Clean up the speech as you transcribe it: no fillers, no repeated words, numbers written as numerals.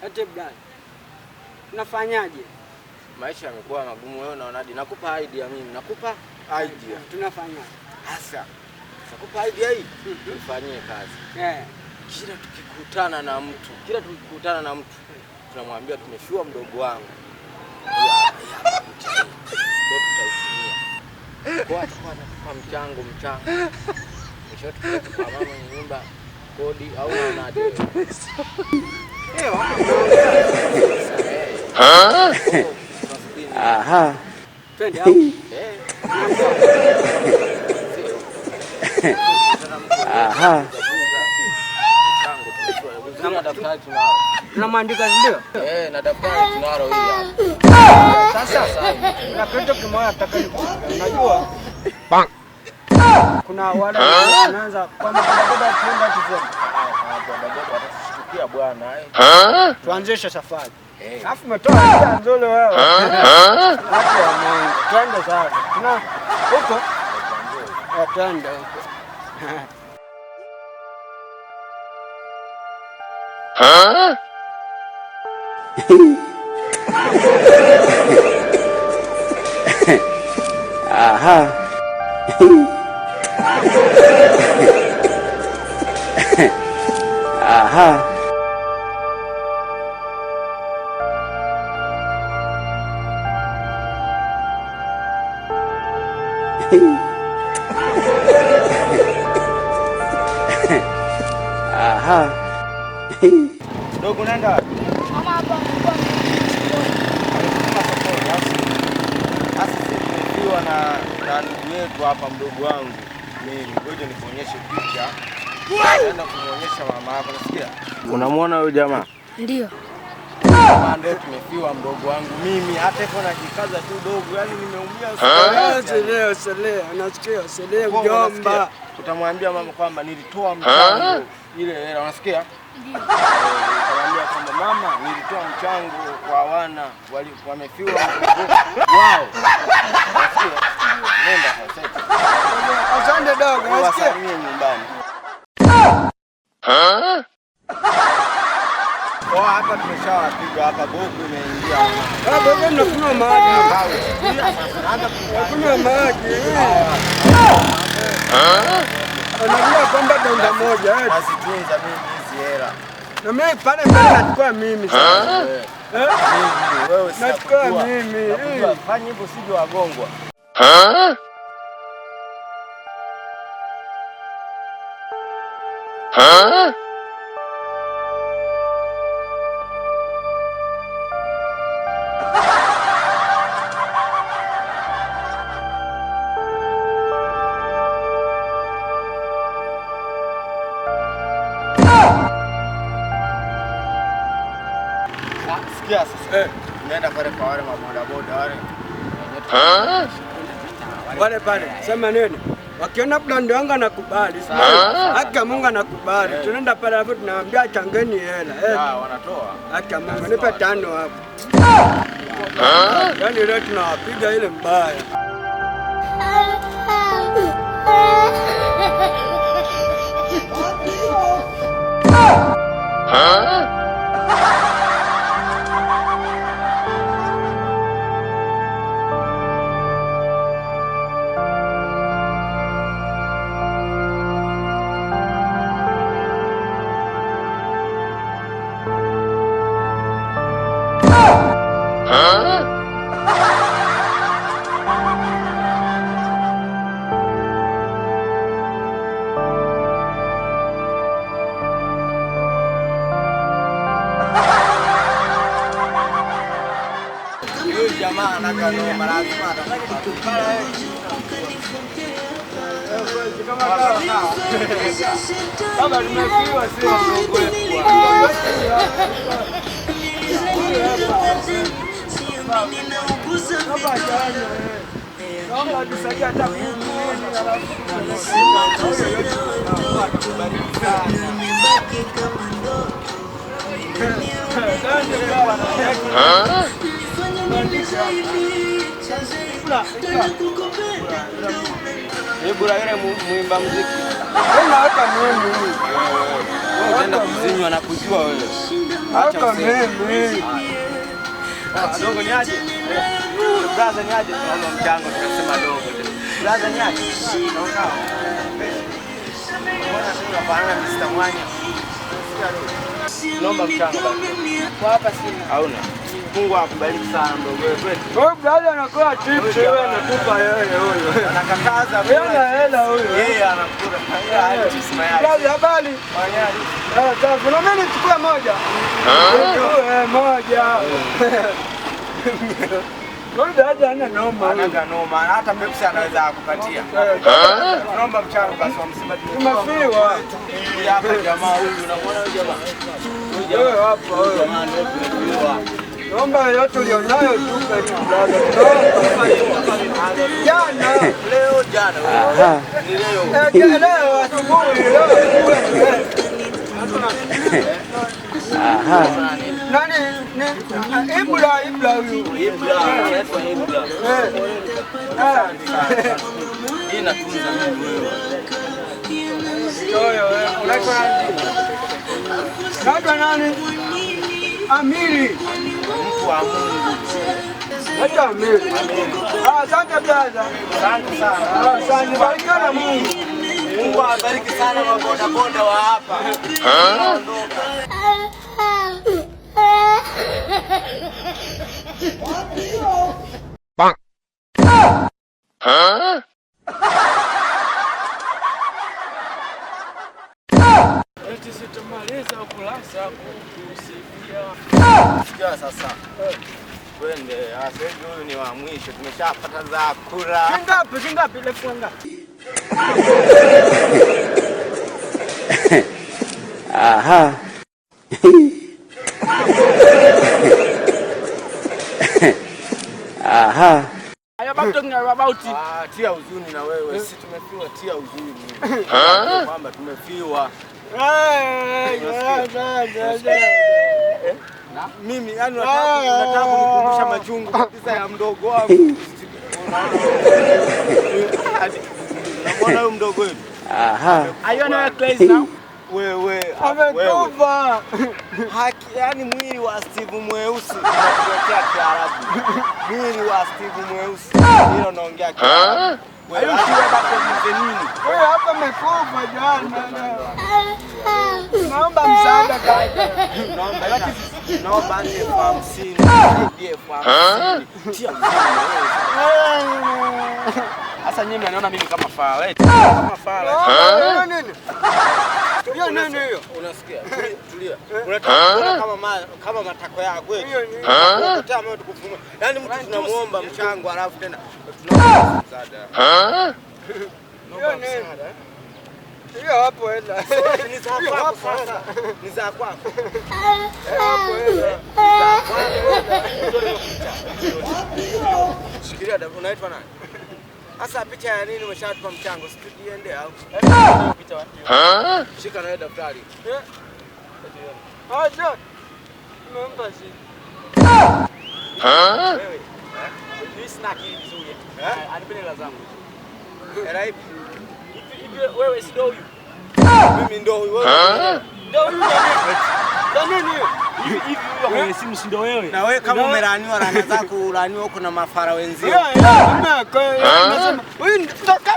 Ate brother. Tunafanyaje? Maisha yamekuwa magumu, wewe unaonaje? Nakupa idea mimi, nakupa idea. Tunafanya. Hasa. Nakupa idea hii, tufanyie kazi. Kila tukikutana na mtu, tunamwambia tumefiwa mdogo wangu. Ndio tutaitumia. Kwa mchango. Kisha tukipeleka kwa mama nyumba kodi au unaonaje? Aha. Twende hapo. Aha. Kama daftari tunao. Tunamwandika ndio? Na daftari tunalo hili hapa. Sasa na kitu kimoja unajua? Kuna wale wanaanza kwamba boda tuenda tuzeni. Boda watashtukia bwana. Tuanzishe safari. Alafu umetoa nzuri wewe. Watu wa Mungu. Twende sasa. Tuna huko. Twende huko. Aha. Aha. Aha. Dogo nenda. Mama hapa alikuwa Asifiwa na ndugu yetu hapa mdogo wangu. Mimi ngoja nikuonyeshe picha. Naenda kumuonyesha mama hapa, nasikia? Unamwona huyo jamaa? Ndio. Mama ndio tumefiwa mdogo wangu. Mimi hata iko najikaza tu dogo, yani nimeumia sana. Seleo, nasikia seleo mjomba. Utamwambia mama kwamba nilitoa mchango ile hela, unasikia? Ndio. Utamwambia kwamba mama nilitoa mchango kwa wana wamefiwa wao. Unasikia? Nenda sasa. Asante dogo, nasikia. Wasalimie nyumbani. Hapa tumeshawapiga hapa, bovu imeingia. Baba unakunywa maji. Unakunywa maji. Unajua kwamba donda moja asitunza mimi hizi hela. Na mimi pale nachukua mimi sasa. Wewe sasa. Nachukua mimi. Fanya hivyo usije wagongwa. Sikia sasa. Nenda pale kwa wale maboda wale. Wale pale, sema nini? Wakiona blando wangu anakubali. Haki Mungu anakubali. Tunaenda pale hapo tunawaambia changeni hela. Wanatoa. Haki Mungu nipe 5 hapo. Yaani leo tunawapiga ile mbaya. Jamaa anakano lazima atakukala kama tumefiwa sio mdogo wetu. Kama tusaidia hata Ebura yule muimba muziki. Wewe hata muimba. Wewe unaenda kuzinywa na kujua wewe. Hapa mimi. Dogo ni aje? Brother ni aje? Tunaomba mchango tunasema dogo. Brother ni aje? Naona. Mbona tunafanana Mr. Mwanya? Naomba mchango basi. Kwa hapa simu. Hauna. Mungu akubariki sana mdogo wewe. Wewe brother anakuwa chips wewe anatupa yeye huyo. Anakataza hela hela huyo. Yeye anakula. Yeye chips mayai. Brother habari? Mayai. Safi. Na mimi nichukue moja. Moja. Wewe dada ana noma. Ana noma. Hata Pepsi anaweza kupatia. Naomba mchango basi wa msiba. Tumefiwa. Hapa jamaa huyu unamwona huyu jamaa. Wewe hapa wewe. Jamani wewe tumefiwa. Naomba yote ulionayo tupe tu brother. Jana, leo jana. Ni leo. Leo asubuhi leo. Nani? Ibra huyu. Ibra. Hii natunza mimi wewe. Wewe unaitwa nani? Naitwa nani? Amiri. Mtu wa Mungu. Naitwa Amiri. Asante brother. Asante sana. Asante, barikiwa na Mungu. Mungu awabariki sana maboda boda wa hapa. Eti sitamaliza kulasa kukusifia. Sikia sasa. Twende. Sasa huyu ni wa mwisho. Tumeshapata za kura. Shingapi elfu ngapi? Aha. Aha. Are you talking about it? Tia huzuni na wewe. Sisi tumefiwa, tia huzuni. Kwamba tumefiwa. Mimi yani nataka kunikumbusha machungu kabisa ya mdogo wangu. Unaona huyo mdogo wetu? Aha. Are you not crazy now? Wewe amekufa. Haki yani mwili wa Steve Mweusi unakuletea Kiarabu. Mwili wa Steve Mweusi. Hilo naongea Kiarabu. Wewe nini? Wewe hapa amekufa jana. Naomba msaada kaka. Naomba ni 50. Ndiye 50. Tia Sasa nyinyi mnaona mimi kama fala. Kama fala. Nini? Hiyo nini hiyo? Unasikia? Tulia. Unataka kama matako yako wewe. Unataka mimi tukufumua. Yaani mtu tunamuomba mchango alafu tena tunaomba msaada. Hiyo nini? Hiyo hapo hela. Ni za kwako sasa. Ni za kwako. Hapo hela. Shikilia dada, unaitwa nani? Sasa picha ya nini umeshatupa mchango? Siende au? Picha wapi? Shika na daftari. Acha. Nimempa si. Wewe. Ni snack hii vizuri. Anipende la zangu. Era ipi? Hivi wewe si ndo huyu? Mimi ndo huyu wewe. Ndo huyu nani hiyo? Hivi wewe simu si ndo wewe? Na wewe kama umelaniwa rana zako ulaniwa huko na mafara wenzio. Nasema huyu nitoka.